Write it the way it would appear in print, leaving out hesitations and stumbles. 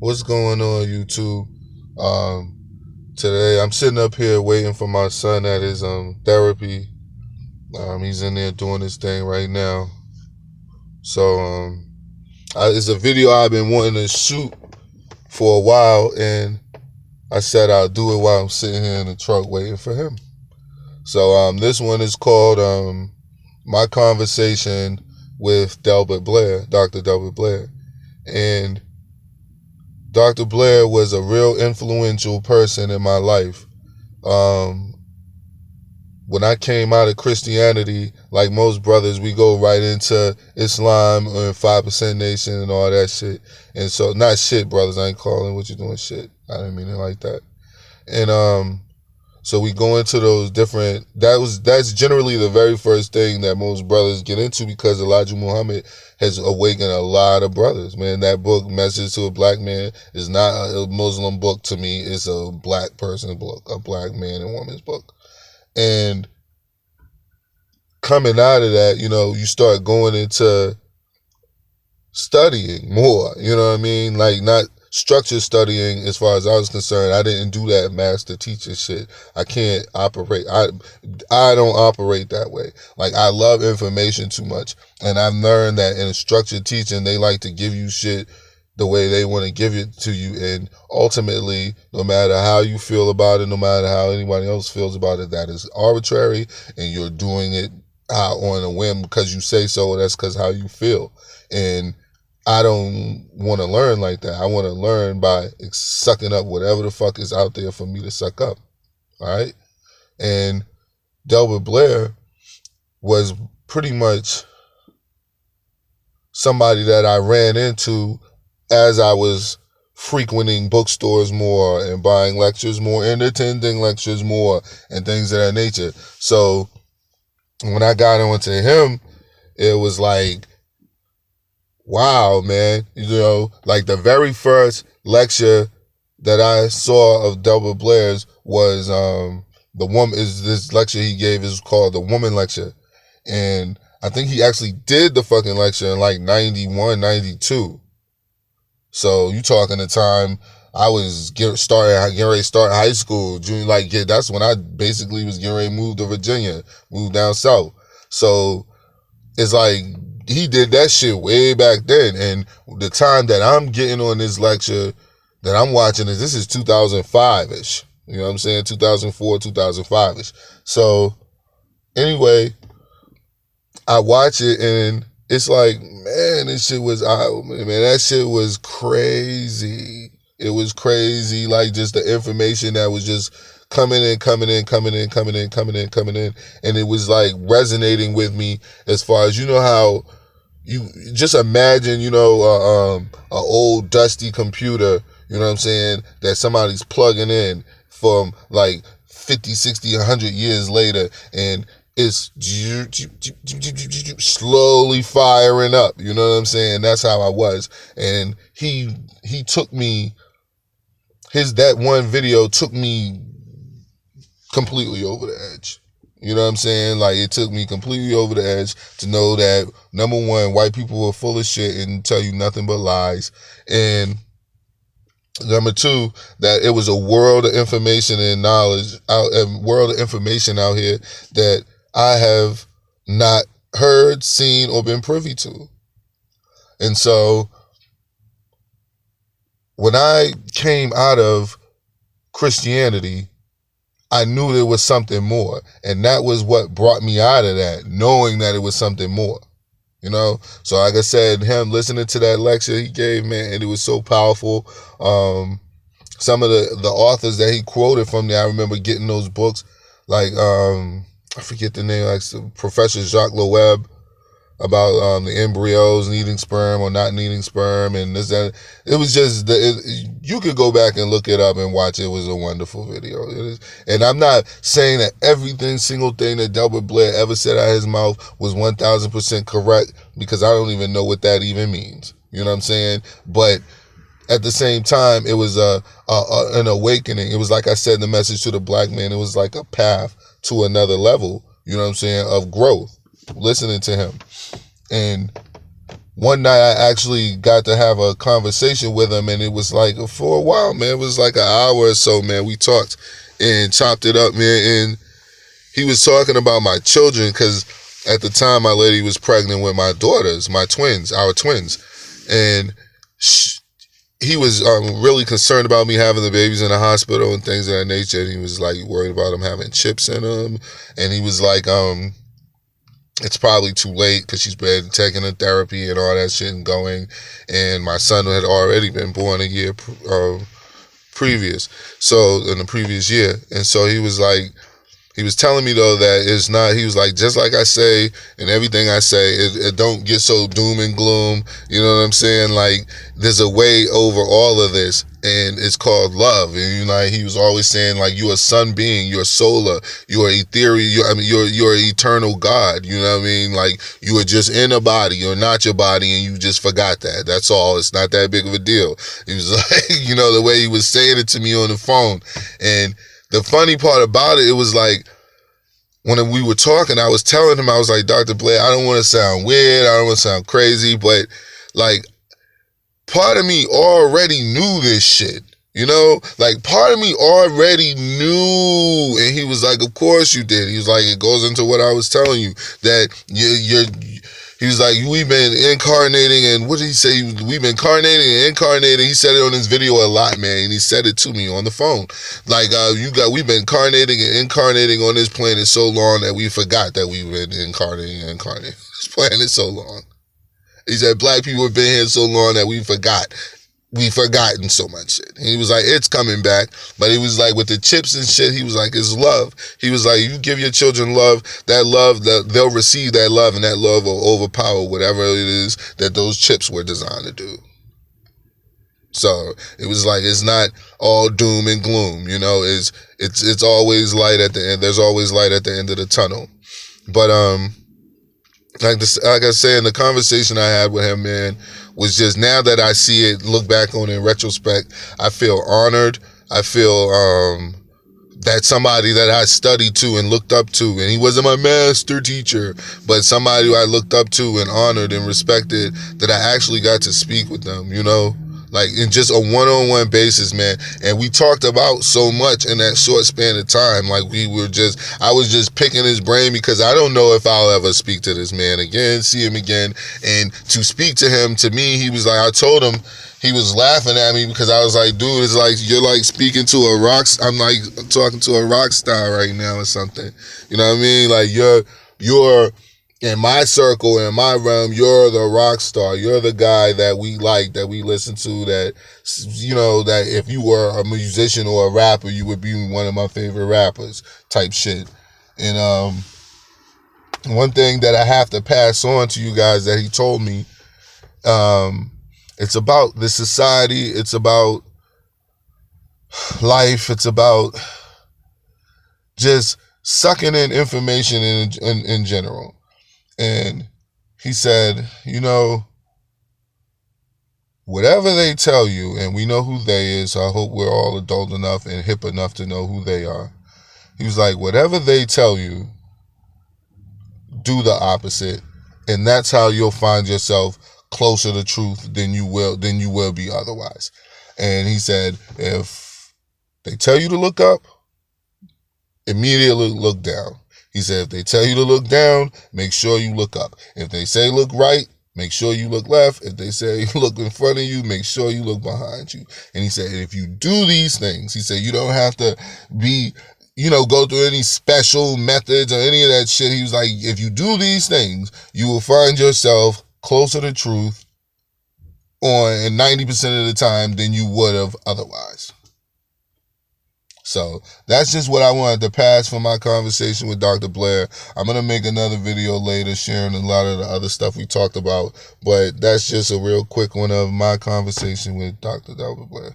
What's going on, YouTube? Today I'm sitting up here waiting for my son at his therapy. He's in there doing his thing right now. So it's a video I've been wanting to shoot for a while, and I said I'll do it while I'm sitting here in the truck waiting for him. So this one is called My Conversation with Delbert Blair, Dr. Delbert Blair, and Dr. Blair was a real influential person in my life. Um, when I came out of Christianity, like most brothers, we go right into Islam and 5% Nation and all that shit. And so, not shit, brothers. I ain't calling what you doing shit. I didn't mean it like that. And so we go into those different. That's generally the very first thing that most brothers get into, because Elijah Muhammad has awakened a lot of brothers. Man, that book, Message to a Black Man, is not a Muslim book to me. It's a black person's book, a black man and woman's book. And coming out of that, you start going into studying more. You know what I mean? Like, not structured studying as far as I was concerned. I didn't do that master teacher shit. I can't operate. I don't operate that way. Like, I love information too much. And I've learned that in a structured teaching, they like to give you shit the way they want to give it to you. And ultimately, no matter how you feel about it, no matter how anybody else feels about it, that is arbitrary, and you're doing it on a whim because you say so. That's because how you feel. And I don't want to learn like that. I want to learn by sucking up whatever the fuck is out there for me to suck up. All right. And Delbert Blair was pretty much somebody that I ran into as I was frequenting bookstores more and buying lectures more and attending lectures more and things of that nature. So when I got onto him, it was like, wow, man. Like, the very first lecture that I saw of Delbert Blair's was this lecture he gave is called the Woman Lecture. And I think he actually did the fucking lecture in like 91, 92. So you talking the time I was getting ready to start high school, junior, that's when I basically was getting ready to move to Virginia, move down south. So it's like, he did that shit way back then. And the time that I'm getting on this lecture that I'm watching this is 2005-ish. You know what I'm saying? 2004, 2005-ish. So anyway, I watch it and it's like, man, this shit was, that shit was crazy. It was crazy. Like, just the information that was just coming in. And it was like resonating with me as far as, how you just imagine, a old dusty computer, you know what I'm saying, that somebody's plugging in from like 50, 60, 100 years later, and it's slowly firing up, you know what I'm saying? That's how I was. And he took me, that one video took me completely over the edge. You know what I'm saying? Like, it took me completely over the edge to know that, number one, white people are full of shit and tell you nothing but lies. And number two, that it was a world of information and knowledge, a world of information out here that I have not heard, seen, or been privy to. And so when I came out of Christianity, I knew there was something more. And that was what brought me out of that, knowing that it was something more. So like I said, him listening to that lecture he gave, man, and it was so powerful. Some of the authors that he quoted from there, I remember getting those books, like, I forget the name, like Professor Jacques Loeb, about the embryos needing sperm or not needing sperm, and this, that. It was just, you could go back and look it up and watch it. It was a wonderful video. And I'm not saying that every single thing that Delbert Blair ever said out of his mouth was 1000% correct, because I don't even know what that even means. You know what I'm saying? But at the same time, it was an awakening. It was, like I said, the Message to the Black Man. It was like a path to another level, you know what I'm saying, of growth, listening to him. And one night I actually got to have a conversation with him, and it was like, for a while, man, it was like an hour or so, man. We talked and chopped it up, man, and he was talking about my children, because at the time my lady was pregnant with my daughters, my twins, our twins, and he was really concerned about me having the babies in the hospital and things of that nature. And he was like worried about them having chips in them, and he was like, it's probably too late because she's been taking the therapy and all that shit and going, and my son had already been born a year previous, so in the previous year. And so he was like, he was telling me though that it's not, he was like, just like I say and everything I say, it don't get so doom and gloom, you know what I'm saying? Like, there's a way over all of this, and it's called love. And you know, he was always saying, like, you're a sun being, you're solar, you're ethereal, you're an eternal God, you know what I mean? Like, you are just in a body, you're not your body, and you just forgot that. That's all. It's not that big of a deal. He was like, you know, the way he was saying it to me on the phone. And the funny part about it, it was like, when we were talking, I was telling him, I was like, Dr. Blair, I don't want to sound weird, I don't want to sound crazy, but like, part of me already knew this shit. You know, like, part of me already knew. And he was like, of course you did. He was like, it goes into what I was telling you, that he was like, we've been incarnating, and what did he say? We've been incarnating and incarnating. He said it on his video a lot, man, and he said it to me on the phone. Like, we've been incarnating and incarnating on this planet so long that we forgot that we've been incarnating and incarnating this planet so long. He said, black people have been here so long that we forgot. We've forgotten so much shit. And he was like, it's coming back. But he was like, with the chips and shit, he was like, it's love. He was like, you give your children love, they'll receive that love, and that love will overpower whatever it is that those chips were designed to do. So it was like, it's not all doom and gloom, you know, it's always light at the end. There's always light at the end of the tunnel. But like I said, in the conversation I had with him, man, was just, now that I see it, look back on it in retrospect, I feel honored. I feel that somebody that I studied to and looked up to, and he wasn't my master teacher, but somebody who I looked up to and honored and respected, that I actually got to speak with them, you know? Like, in just a one-on-one basis, man. And we talked about so much in that short span of time. Like, I was just picking his brain, because I don't know if I'll ever speak to this man again, see him again. And to speak to him, to me, he was like, I told him, he was laughing at me, because I was like, dude, it's like, you're like speaking to a I'm like talking to a rock star right now or something. You know what I mean? Like, you're in my circle, in my realm, you're the rock star. You're the guy that we like, that we listen to, that, you know, that if you were a musician or a rapper, you would be one of my favorite rappers type shit. And one thing that I have to pass on to you guys that he told me, it's about the society, it's about life, it's about just sucking in information in general. And he said, you know, whatever they tell you, and we know who they is, so I hope we're all adult enough and hip enough to know who they are. He was like, whatever they tell you, do the opposite, and that's how you'll find yourself closer to truth than you will be otherwise. And he said, if they tell you to look up, immediately look down. He said, if they tell you to look down, make sure you look up. If they say look right, make sure you look left. If they say look in front of you, make sure you look behind you. And he said, if you do these things, he said, you don't have to be, you know, go through any special methods or any of that shit. He was like, if you do these things, you will find yourself closer to truth on 90% of the time than you would have otherwise. So that's just what I wanted to pass for my conversation with Dr. Blair. I'm going to make another video later sharing a lot of the other stuff we talked about, but that's just a real quick one of my conversation with Dr. Delbert Blair.